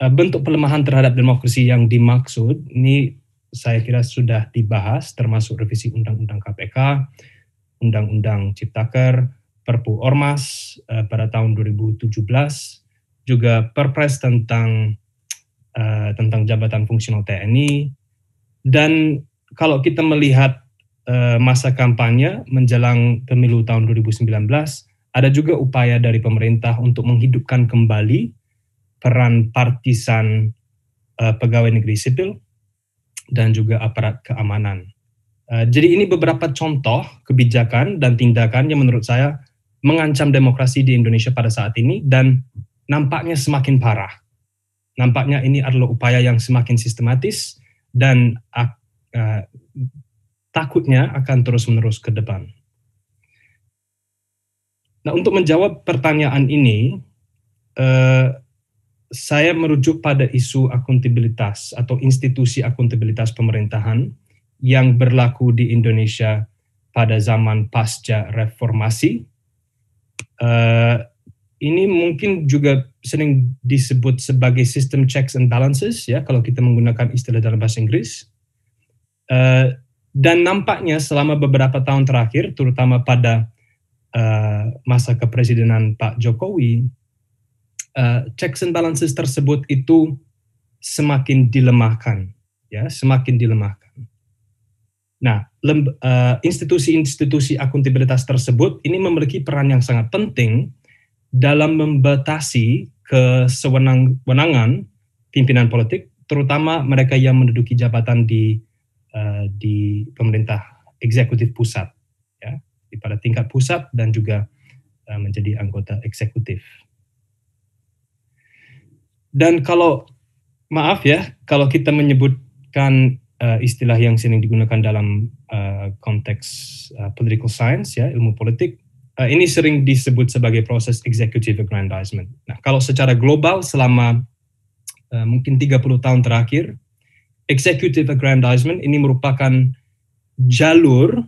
Bentuk pelemahan terhadap demokrasi yang dimaksud ini saya kira sudah dibahas, termasuk revisi Undang-Undang KPK, Undang-Undang Ciptaker, Perpu Ormas pada tahun 2017, juga Perpres tentang jabatan fungsional TNI, dan kalau kita melihat masa kampanye menjelang pemilu tahun 2019, ada juga upaya dari pemerintah untuk menghidupkan kembali peran partisan pegawai negeri sipil dan juga aparat keamanan. Jadi ini beberapa contoh kebijakan dan tindakan yang menurut saya mengancam demokrasi di Indonesia pada saat ini dan nampaknya semakin parah. Nampaknya ini adalah upaya yang semakin sistematis dan takutnya akan terus-menerus ke depan. Nah, untuk menjawab pertanyaan ini, saya merujuk pada isu akuntabilitas atau institusi akuntabilitas pemerintahan yang berlaku di Indonesia pada zaman pasca reformasi. Ini mungkin juga sering disebut sebagai system checks and balances, ya, kalau kita menggunakan istilah dalam bahasa Inggris. Dan nampaknya selama beberapa tahun terakhir, terutama pada masa kepresidenan Pak Jokowi, checks and balances tersebut itu semakin dilemahkan, ya, semakin dilemahkan. Nah, institusi-institusi akuntabilitas tersebut ini memiliki peran yang sangat penting dalam membatasi kesewenang-wenangan pimpinan politik, terutama mereka yang menduduki jabatan di pemerintah eksekutif pusat, ya, pada tingkat pusat dan juga menjadi anggota eksekutif. Dan kalau kita menyebutkan istilah yang sering digunakan dalam konteks political science, ya, ilmu politik, ini sering disebut sebagai proses executive aggrandizement. Nah, kalau secara global selama mungkin 30 tahun terakhir, executive aggrandizement ini merupakan jalur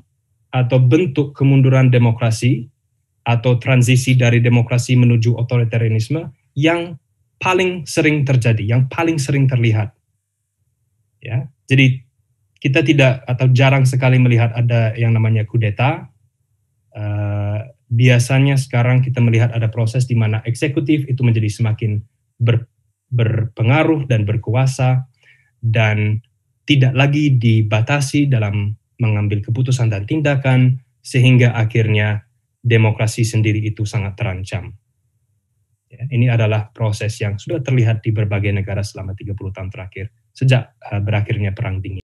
atau bentuk kemunduran demokrasi atau transisi dari demokrasi menuju otoritarianisme yang paling sering terjadi, yang paling sering terlihat. Ya, jadi kita tidak atau jarang sekali melihat ada yang namanya kudeta. Biasanya sekarang kita melihat ada proses di mana eksekutif itu menjadi semakin berpengaruh dan berkuasa dan tidak lagi dibatasi dalam mengambil keputusan dan tindakan, sehingga akhirnya demokrasi sendiri itu sangat terancam. Ya, ini adalah proses yang sudah terlihat di berbagai negara selama 30 tahun terakhir, sejak berakhirnya Perang Dingin.